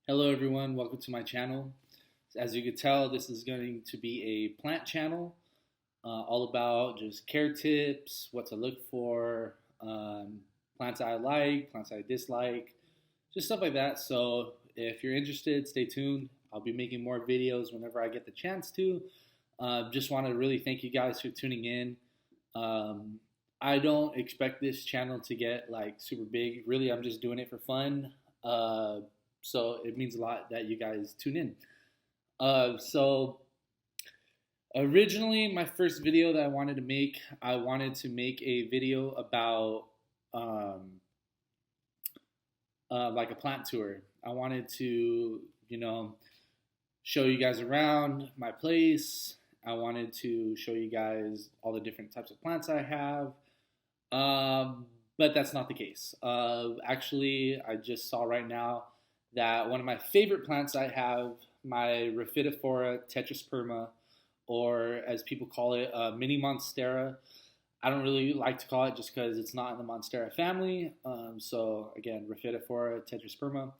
Hello everyone, welcome to my channel. As you can tell, this is going to be a plant channel, all about just care tips, what to look for, plants I like, plants I dislike, just stuff like that. So if you're interested, stay tuned. I'll be making more videos whenever I get the chance to. Just want to really thank you guys for tuning in. Um, I don't expect this channel to get like super big. Really, I'm just doing it for fun. So it means a lot that you guys tune in. So originally, my first video that I wanted to make a video about um, like a plant tour. I wanted to, show you guys around my place. I wanted to show you guys all the different types of plants I have. But that's not the case. Actually, I just saw right now that one of my favorite plants I have, my Rhaphidophora tetrasperma, or as people call it, mini monstera. I don't really like to call it just because it's not in the monstera family. So again, Rhaphidophora tetrasperma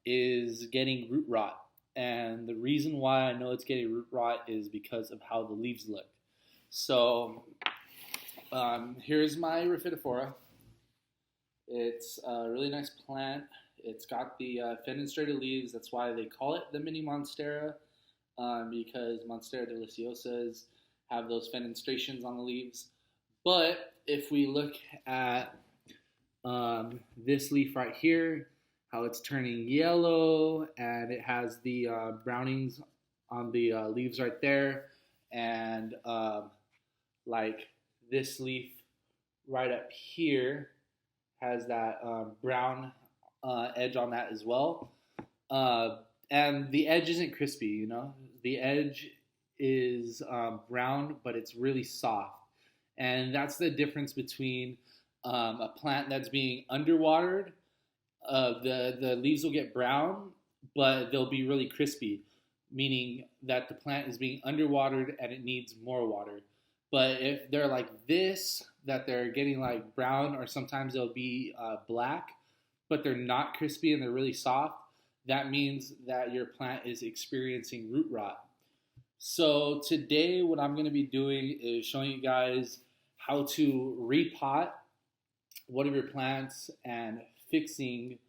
is getting root rot. And the reason why I know it's getting root rot is because of how the leaves look. So here's my Rhaphidophora. It's a really nice plant. It's got the fenestrated leaves. That's why they call it the mini monstera, because Monstera deliciosas have those fenestrations on the leaves. But if we look at this leaf right here, how it's turning yellow, and it has the brownings on the leaves right there, and like this leaf right up here has that brown edge on that as well. And the edge isn't crispy, The edge is brown, but it's really soft. And that's the difference between a plant that's being underwatered. The leaves will get brown, but they'll be really crispy, meaning that the plant is being underwatered and it needs more water. But if they're like this, that they're getting like brown, or sometimes they'll be black, but they're not crispy and they're really soft, that means that your plant is experiencing root rot. So today what I'm going to be doing is showing you guys how to repot one of your plants and fixing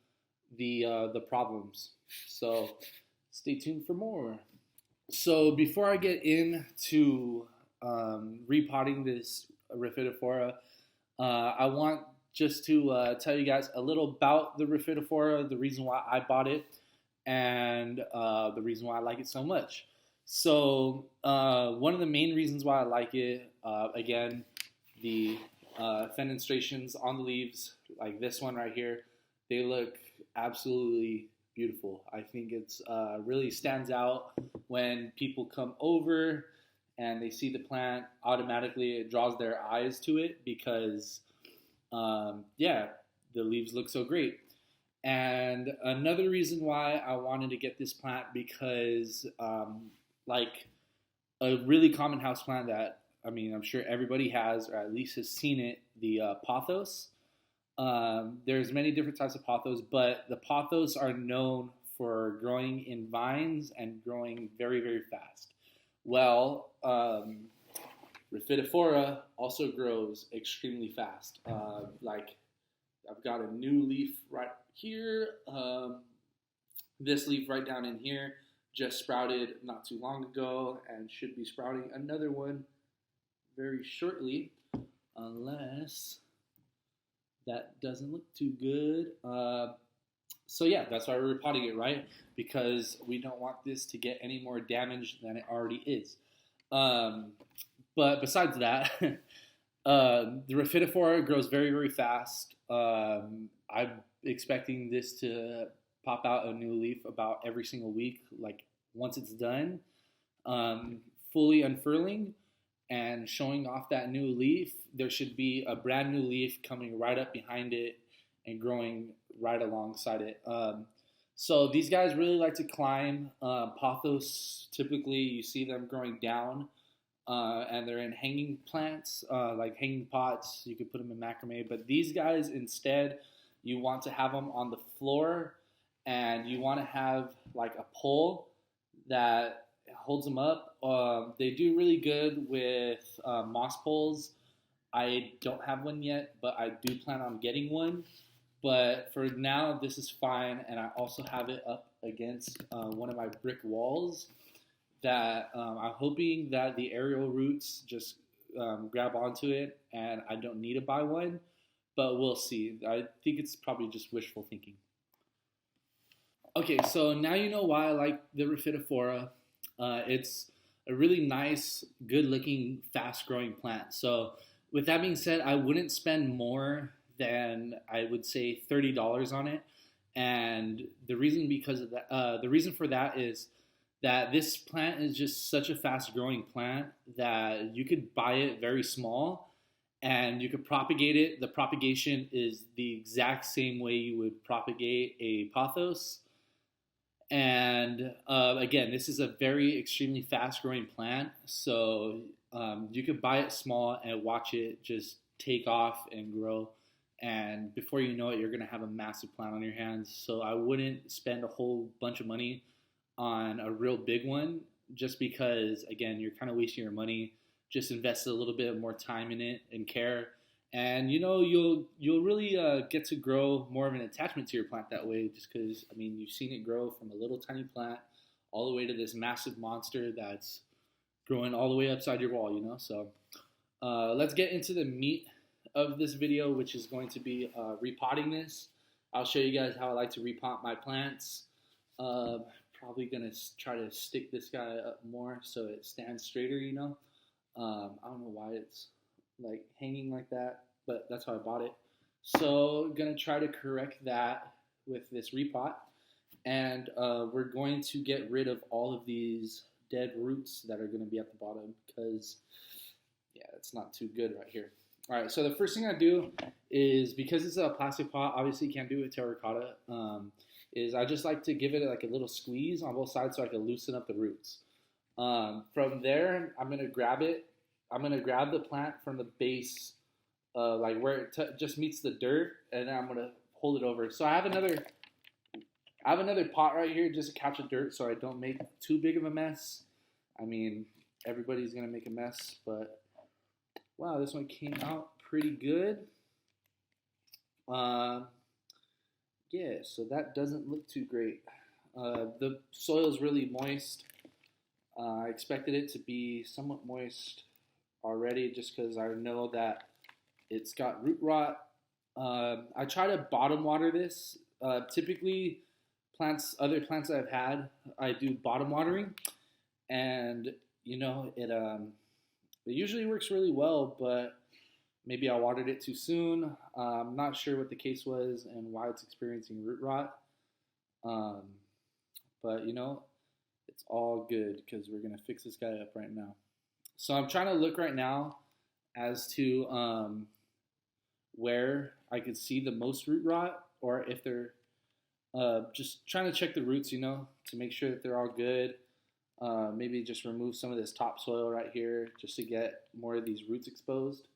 the problems. So stay tuned for more. So before I get into repotting this Rhaphidophora, I want just to tell you guys a little about the Rhaphidophora, the reason why I bought it, and the reason why I like it so much. So one of the main reasons why I like it, again, the fenestrations on the leaves, like this one right here, they look absolutely beautiful. I think it's really stands out when people come over and they see the plant. Automatically it draws their eyes to it because the leaves look so great. And another reason why I wanted to get this plant, because like a really common house plant that, I'm sure everybody has, or at least has seen it, the pothos. There's many different types of pothos, but the pothos are known for growing in vines and growing very, very fast. Well, Rhaphidophora also grows extremely fast. Like I've got a new leaf right here. This leaf right down in here just sprouted not too long ago and should be sprouting another one very shortly, unless that doesn't look too good. So yeah, that's why we're repotting it, right? Because we don't want this to get any more damage than it already is. But besides that, the Rhaphidophora grows very, very fast. I'm expecting this to pop out a new leaf about every single week. Like once it's done, fully unfurling and showing off that new leaf, there should be a brand new leaf coming right up behind it and growing right alongside it. So these guys really like to climb. Pothos, typically you see them growing down, and they're in hanging plants, like hanging pots. You could put them in macrame, but these guys instead, you want to have them on the floor and you want to have like a pole that holds them up. They do really good with moss poles. I don't have one yet, but I do plan on getting one. But for now, this is fine, and I also have it up against one of my brick walls that I'm hoping that the aerial roots just grab onto it, and I don't need to buy one. But we'll see. I think it's probably just wishful thinking. Okay, so now you know why I like the Rhaphidophora. It's a really nice, good-looking, fast-growing plant. So with that being said, I wouldn't spend more than I would say $30 on it. And the reason because of that, the reason for that is that this plant is just such a fast-growing plant that you could buy it very small and you could propagate it. The propagation is the exact same way you would propagate a pothos. And again, this is a very extremely fast growing plant. So you could buy it small and watch it just take off and grow. And before you know it, you're going to have a massive plant on your hands. So I wouldn't spend a whole bunch of money on a real big one just because, again, you're kind of wasting your money. Just invest a little bit more time in it and care. And you'll really get to grow more of an attachment to your plant that way, just because you've seen it grow from a little tiny plant all the way to this massive monster that's growing all the way upside your wall. So let's get into the meat of this video, which is going to be repotting this. I'll show you guys how I like to repot my plants. Probably gonna try to stick this guy up more so it stands straighter. I don't know why it's like hanging like that, but that's how I bought it. So gonna try to correct that with this repot, and we're going to get rid of all of these dead roots that are going to be at the bottom because yeah, it's not too good right here. All right, so the first thing I do is, because it's a plastic pot, obviously you can't do it with terracotta, is I just like to give it like a little squeeze on both sides so I can loosen up the roots. From there, I'm gonna grab it. I'm gonna grab the plant from the base, like where it just meets the dirt, and then I'm gonna hold it over. So I have another pot right here just to catch the dirt, so I don't make too big of a mess. Everybody's gonna make a mess, but wow, this one came out pretty good. Yeah, so that doesn't look too great. The soil is really moist. I expected it to be somewhat moist already just because I know that it's got root rot. I try to bottom water this. Typically, other plants I've had, I do bottom watering, and it usually works really well, but maybe I watered it too soon. I'm not sure what the case was and why it's experiencing root rot. But it's all good because we're gonna fix this guy up right now. So I'm trying to look right now as to where I could see the most root rot, or if they're just trying to check the roots, to make sure that they're all good. Maybe just remove some of this topsoil right here just to get more of these roots exposed.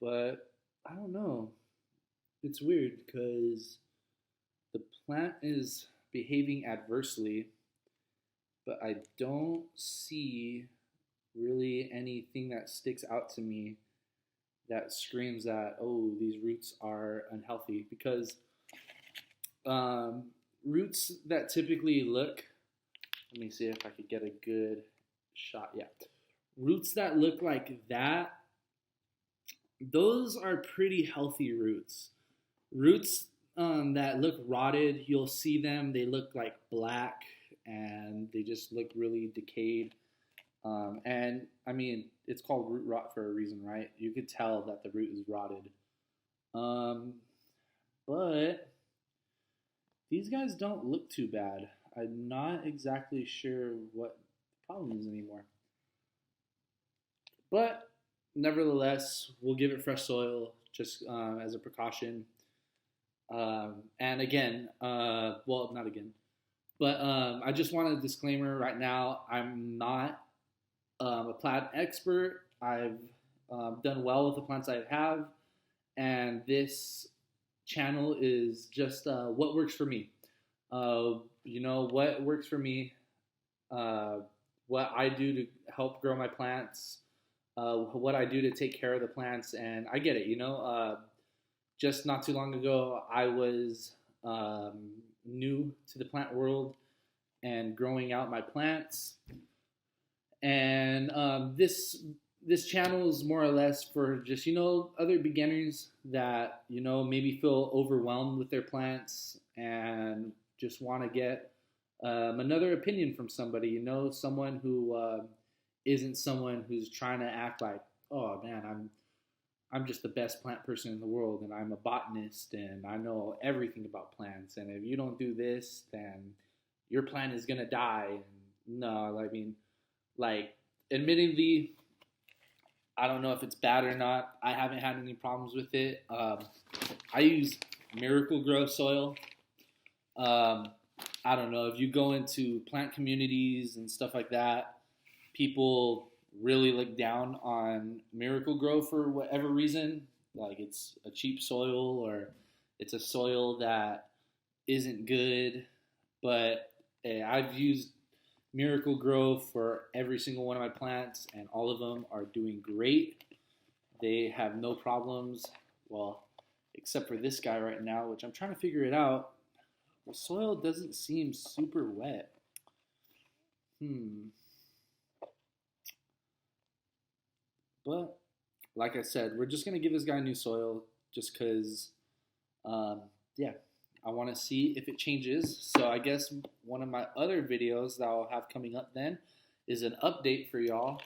But I don't know. It's weird because the plant is behaving adversely, but I don't see really anything that sticks out to me that screams that, oh, these roots are unhealthy. Because roots that typically look, let me see if I could get a good shot. Yeah. Roots that look like that, those are pretty healthy roots. Roots that look rotted, you'll see them, they look like black and they just look really decayed. And it's called root rot for a reason, right? You could tell that the root is rotted. But these guys don't look too bad. I'm not exactly sure what the problem is anymore. But nevertheless, we'll give it fresh soil just as a precaution. And again, well, not again, but I just want a disclaimer right now. I'm not a plant expert. I've done well with the plants I have, and this channel is just what works for me. What works for me, uh, what I do to help grow my plants, what I do to take care of the plants, and I get it. Just not too long ago, I was new to the plant world and growing out my plants. And this channel is more or less for just other beginners that maybe feel overwhelmed with their plants and just want to get another opinion from somebody. Someone who isn't someone who's trying to act like, oh man, I'm just the best plant person in the world, and I'm a botanist, and I know everything about plants. And if you don't do this, then your plant is gonna die. And no, I mean, like, admittedly, I don't know if it's bad or not. I haven't had any problems with it. I use Miracle Grow soil. I don't know if you go into plant communities and stuff like that, people really look down on Miracle Grow for whatever reason. Like, it's a cheap soil, or it's a soil that isn't good. But I've used Miracle Grow for every single one of my plants, and all of them are doing great. They have no problems. Well, except for this guy right now, which I'm trying to figure it out. The soil doesn't seem super wet. But like I said, we're just gonna give this guy new soil just because, yeah, I want to see if it changes. So I guess one of my other videos that I'll have coming up then is an update for y'all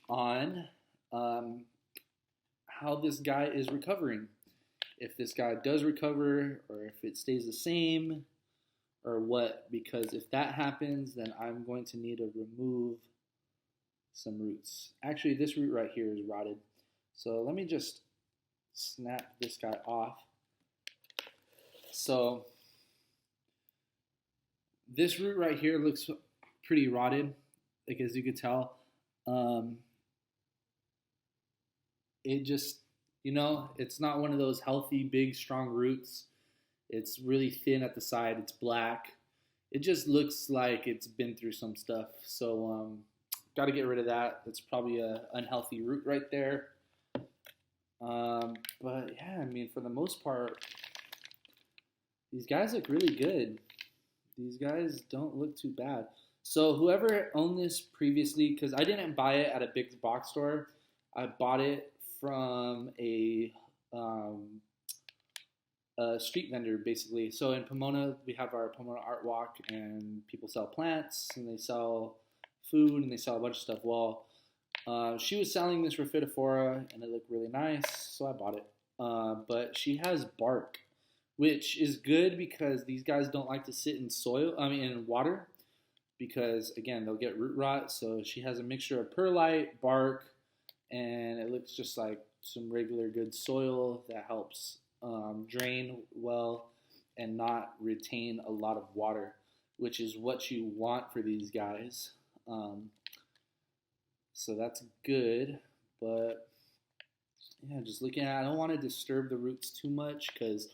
on how this guy is recovering. If this guy does recover, or if it stays the same, or what. Because if that happens, then I'm going to need to remove some roots. Actually, this root right here is rotted. So let me just snap this guy off. So this root right here looks pretty rotted, like, as you could tell. It just, it's not one of those healthy, big, strong roots. It's really thin at the side. It's black. It just looks like it's been through some stuff. So got to get rid of that. That's probably an unhealthy root right there. But yeah, I mean, for the most part, these guys look really good. These guys don't look too bad. So whoever owned this previously, because I didn't buy it at a big box store, I bought it from a street vendor, basically. So in Pomona, we have our Pomona Art Walk, and people sell plants, and they sell food, and they sell a bunch of stuff. Well, she was selling this Rhaphidophora, and it looked really nice, so I bought it. But she has bark, which is good because these guys don't like to sit in in water, because again, they'll get root rot. So she has a mixture of perlite, bark, and it looks just like some regular good soil that helps drain well and not retain a lot of water, which is what you want for these guys. So that's good. But yeah, just looking at it, I don't want to disturb the roots too much, because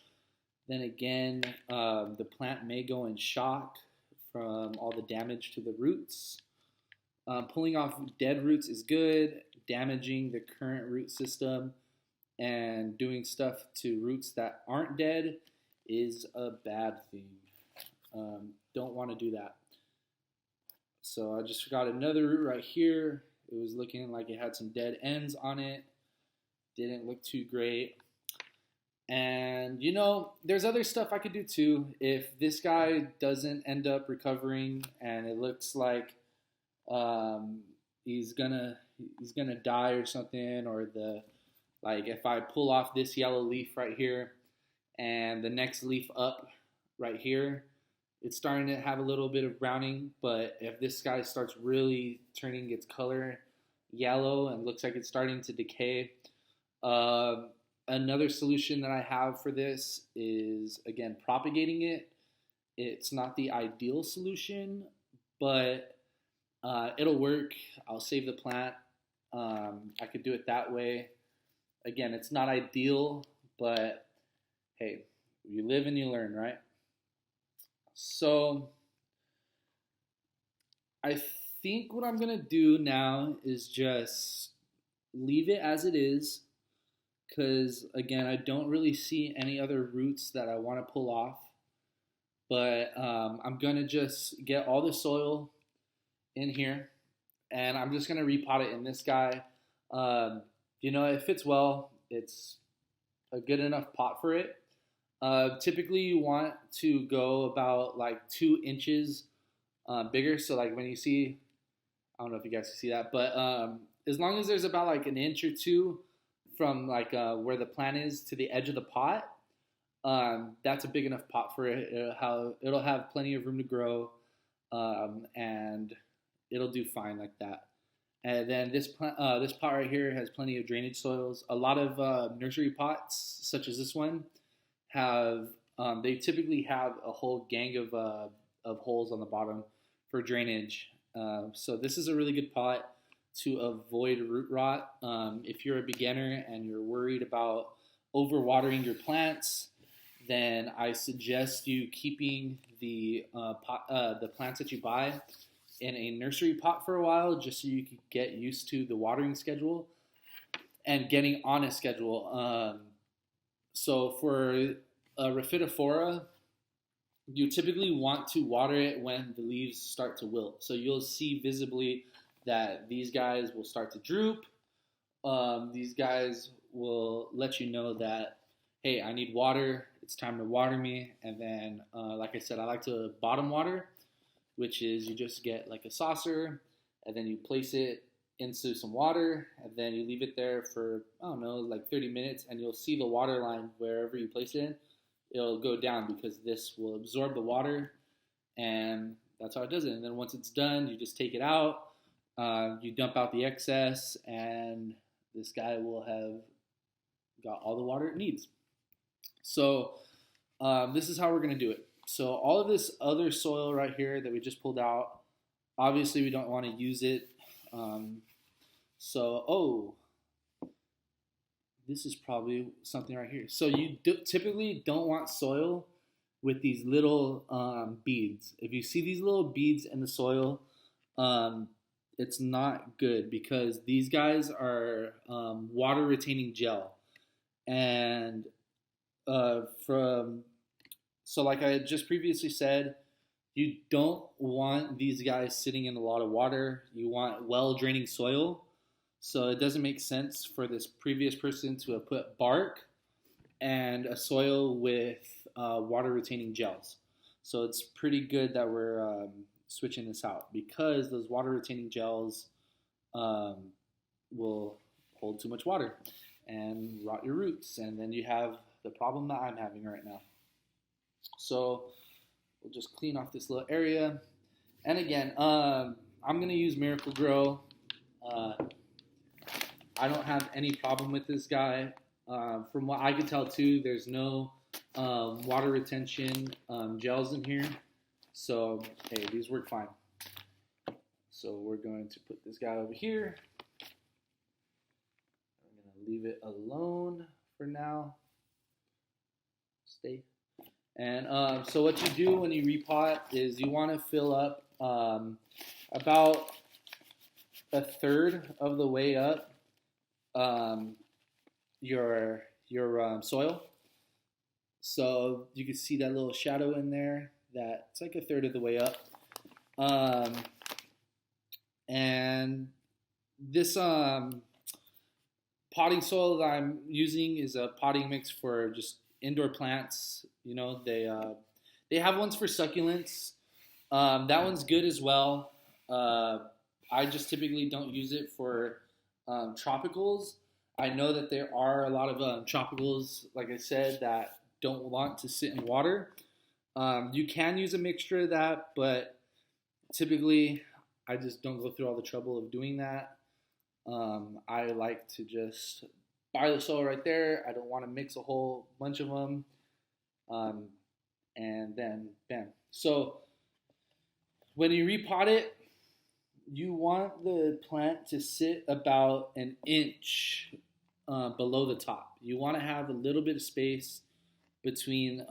then again, the plant may go in shock from all the damage to the roots. Pulling off dead roots is good. Damaging the current root system and doing stuff to roots that aren't dead is a bad thing. Don't want to do that. So I just got another root right here. It was looking like it had some dead ends on it. Didn't look too great. And, there's other stuff I could do too. If this guy doesn't end up recovering and it looks like he's gonna die or something, or if I pull off this yellow leaf right here and the next leaf up right here, it's starting to have a little bit of browning. But if this guy starts really turning its color yellow and looks like it's starting to decay, another solution that I have for this is, again, propagating it. It's not the ideal solution, but it'll work. I'll save the plant. I could do it that way. Again, it's not ideal, but hey, You live and you learn, right? So I think what I'm gonna do now is just leave it as it is, because again, I don't really see any other roots that I want to pull off. But I'm gonna just get all the soil in here, and I'm just gonna repot it in this guy. It fits well. It's a good enough pot for it. Typically, you want to go about like 2 inches bigger. So like when you see, I don't know if you guys can see that, but as long as there's about like an inch or two from like where the plant is to the edge of the pot, that's a big enough pot for it. It'll have plenty of room to grow, and it'll do fine like that. And then this pot right here has plenty of drainage soils. A lot of nursery pots, such as this one, have they typically have a whole gang of holes on the bottom for drainage. So this is a really good pot to avoid root rot. If you're a beginner and you're worried about overwatering your plants, then I suggest you keeping the plants that you buy in a nursery pot for a while, just so you can get used to the watering schedule and getting on a schedule. So for a Rhaphidophora, you typically want to water it when the leaves start to wilt. So you'll see visibly that these guys will start to droop. These guys will let you know that, hey, I need water. It's time to water me. And then, like I said, I like to bottom water, which is you just get like a saucer, and then you place it into some water, and then you leave it there for, I don't know, like 30 minutes, and you'll see the water line wherever you place it in. It'll go down because this will absorb the water, and that's how it does it. And then once it's done, you just take it out, you dump out the excess, and this guy will have got all the water it needs. So this is how we're going to do it. So all of this other soil right here that we just pulled out, obviously we don't want to use it. This is probably something right here. So you typically don't want soil with these little beads. If you see these little beads in the soil, it's not good, because these guys are water retaining gel. And like I just previously said, you don't want these guys sitting in a lot of water. You want well draining soil. So it doesn't make sense for this previous person to have put bark and a soil with water retaining gels. So it's pretty good that we're switching this out, because those water retaining gels will hold too much water and rot your roots, and then you have the problem that I'm having right now. So we'll just clean off this little area. And again, I'm going to use Miracle-Gro. I don't have any problem with this guy. From what I can tell too, there's no water retention gels in here. So, hey, these work fine. So we're going to put this guy over here. I'm going to leave it alone for now. Stay. And so what you do when you repot is you want to fill up about a third of the way up your soil. So you can see that little shadow in there. It's like a third of the way up. And this potting soil that I'm using is a potting mix for just indoor plants. You know, they have ones for succulents. That one's good as well. I just typically don't use it for tropicals. I know that there are a lot of tropicals, like I said, that don't want to sit in water. You can use a mixture of that, but typically I just don't go through all the trouble of doing that. I like to just buy the soil right there. I don't want to mix a whole bunch of them. And then, bam. So when you repot it, you want the plant to sit about an inch below the top. You want to have a little bit of space between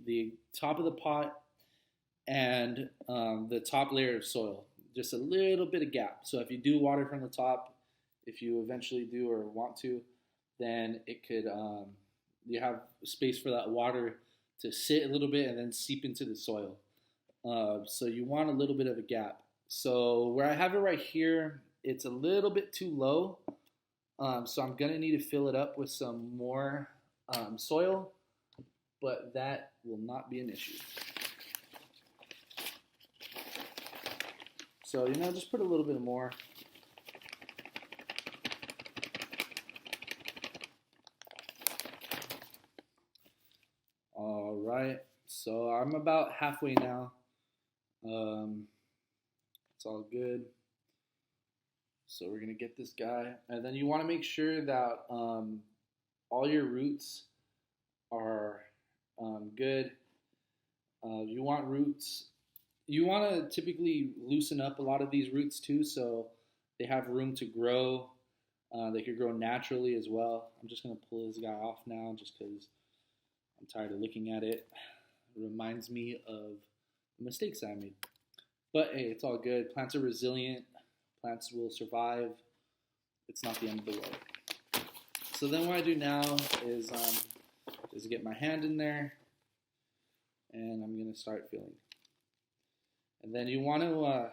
the top of the pot and the top layer of soil. Just a little bit of gap. So if you do water from the top, if you eventually do or want to, then it could you have space for that water to sit a little bit and then seep into the soil. So you want a little bit of a gap. So where I have it right here, it's a little bit too low. So I'm gonna need to fill it up with some more soil, but that will not be an issue. So, just put a little bit more. All right, so I'm about halfway now. It's all good. So we're gonna get this guy, and then you want to make sure that all your roots are good. You want roots. You want to typically loosen up a lot of these roots too, so they have room to grow. They could grow naturally as well. I'm just gonna pull this guy off now, just because I'm tired of looking at it. It reminds me of the mistakes I made. But hey, it's all good. Plants are resilient. Plants will survive. It's not the end of the world. So then what I do now is get my hand in there, and I'm gonna start filling. And then you want to,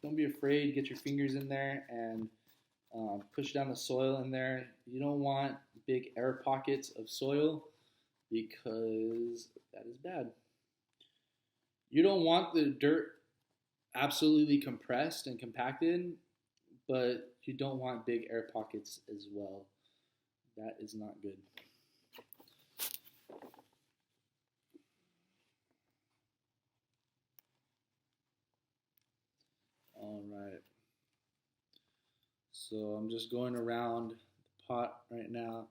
don't be afraid. Get your fingers in there and push down the soil in there. You don't want big air pockets of soil because that is bad. You don't want the dirt absolutely compressed and compacted, but you don't want big air pockets as well. That is not good. All right. So I'm just going around the pot right now,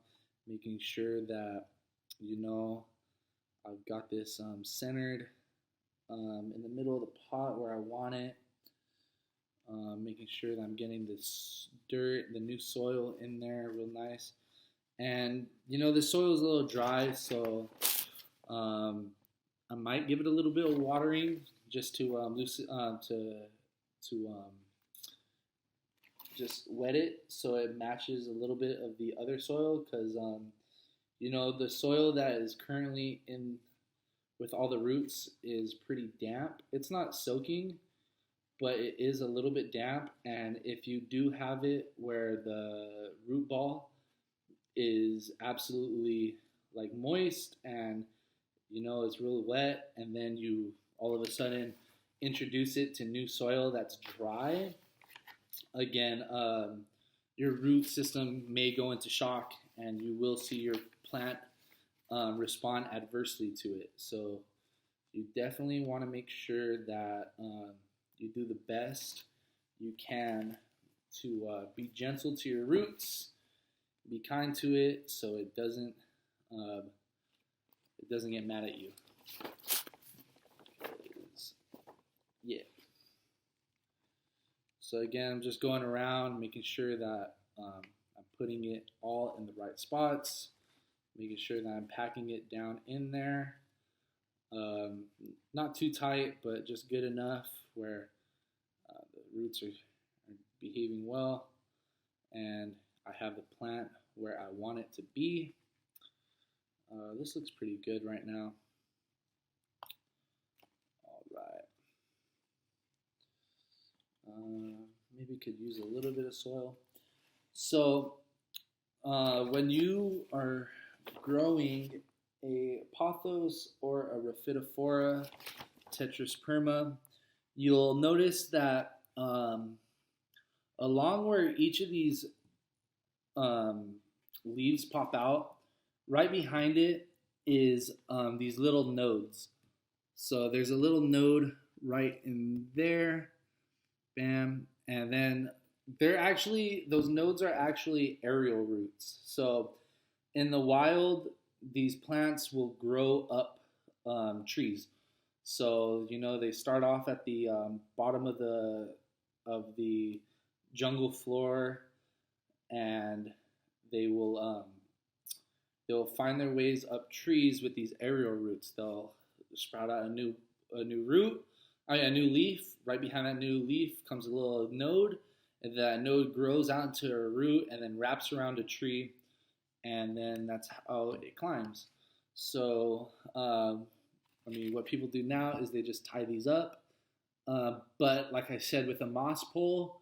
making sure that, I've got this centered in the middle of the pot where I want it. Making sure that I'm getting this dirt, the new soil in there real nice. And, the soil is a little dry, so I might give it a little bit of watering just to just wet it so it matches a little bit of the other soil, because the soil that is currently in with all the roots is pretty damp. It's not soaking, but it is a little bit damp. And if you do have it where the root ball is absolutely like moist and it's really wet, and then you all of a sudden introduce it to new soil that's dry, again, your root system may go into shock, and you will see your plant respond adversely to it. So you definitely want to make sure that you do the best you can to be gentle to your roots, be kind to it, so it doesn't get mad at you. Yeah. So again, I'm just going around, making sure that I'm putting it all in the right spots, making sure that I'm packing it down in there. Not too tight, but just good enough where the roots are behaving well, and I have the plant where I want it to be. This looks pretty good right now. All right. Maybe could use a little bit of soil. So when you are growing a pothos or a Rhaphidophora tetrasperma, you'll notice that along where each of these leaves pop out, right behind it is these little nodes. So there's a little node right in there, bam, and then those nodes are actually aerial roots. So in the wild, these plants will grow up trees. So they start off at the bottom of the jungle floor, and they will they'll find their ways up trees with these aerial roots. They'll sprout out a new root, a new leaf. Right behind that new leaf comes a little node, and that node grows out into a root and then wraps around a tree, and then that's how it climbs. So, what people do now is they just tie these up. But like I said, with a moss pole,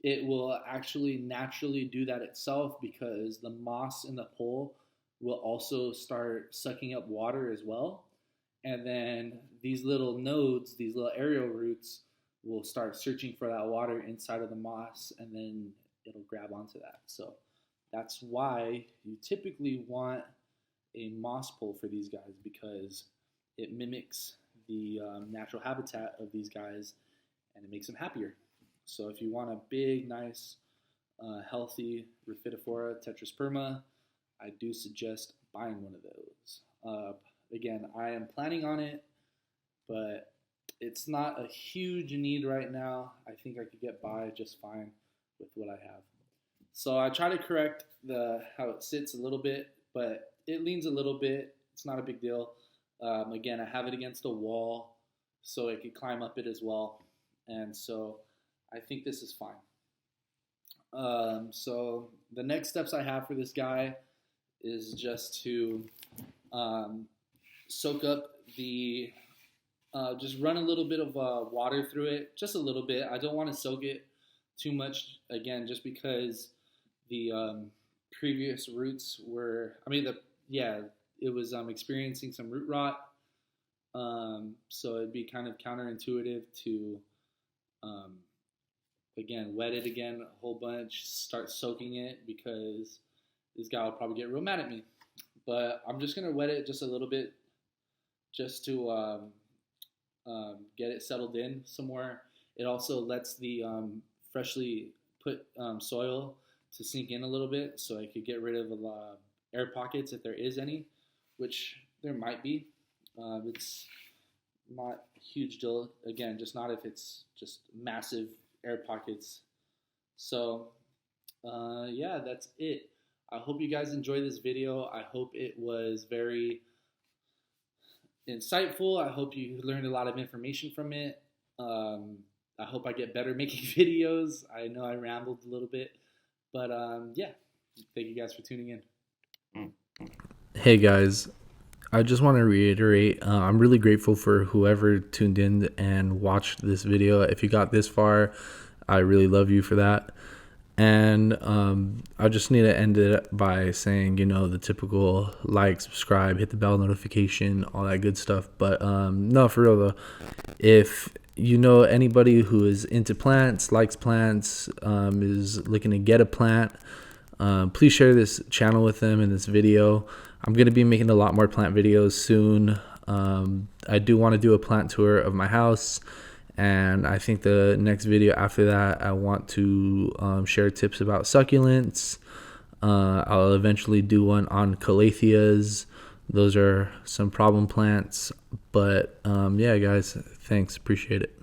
it will actually naturally do that itself because the moss in the pole will also start sucking up water as well. And then these little nodes, these little aerial roots, will start searching for that water inside of the moss, and then it'll grab onto that. So that's why you typically want a moss pole for these guys, because it mimics the natural habitat of these guys, and it makes them happier. So if you want a big, nice, healthy Rhaphidophora tetrasperma, I do suggest buying one of those. Again, I am planning on it, but it's not a huge need right now. I think I could get by just fine with what I have. So I try to correct how it sits a little bit, but it leans a little bit. It's not a big deal. Again, I have it against a wall, so it could climb up it as well. And so I think this is fine. So the next steps I have for this guy is just to soak up just run a little bit of water through it, just a little bit. I don't want to soak it too much, again, just because the previous roots were, it was experiencing some root rot. So it'd be kind of counterintuitive to, again, wet it again a whole bunch, start soaking it, because this guy will probably get real mad at me. But I'm just going to wet it just a little bit, just to get it settled in somewhere. It also lets the freshly put soil to sink in a little bit, so I could get rid of air pockets if there is any, which there might be. It's not a huge deal. Again, just not if it's just massive air pockets. So yeah, that's it. I hope you guys enjoyed this video. I hope it was very insightful. I hope you learned a lot of information from it. I hope I get better making videos. I know I rambled a little bit, but yeah, thank you guys for tuning in. Hey guys, I just want to reiterate, I'm really grateful for whoever tuned in and watched this video. If you got this far, I really love you for that. And I just need to end it by saying, the typical like, subscribe, hit the bell notification, all that good stuff. But no, for real though, if you know anybody who is into plants, likes plants, is looking to get a plant, please share this channel with them in this video. I'm going to be making a lot more plant videos soon. I do want to do a plant tour of my house. And I think the next video after that, I want to share tips about succulents. I'll eventually do one on calatheas. Those are some problem plants. But yeah, guys, thanks. Appreciate it.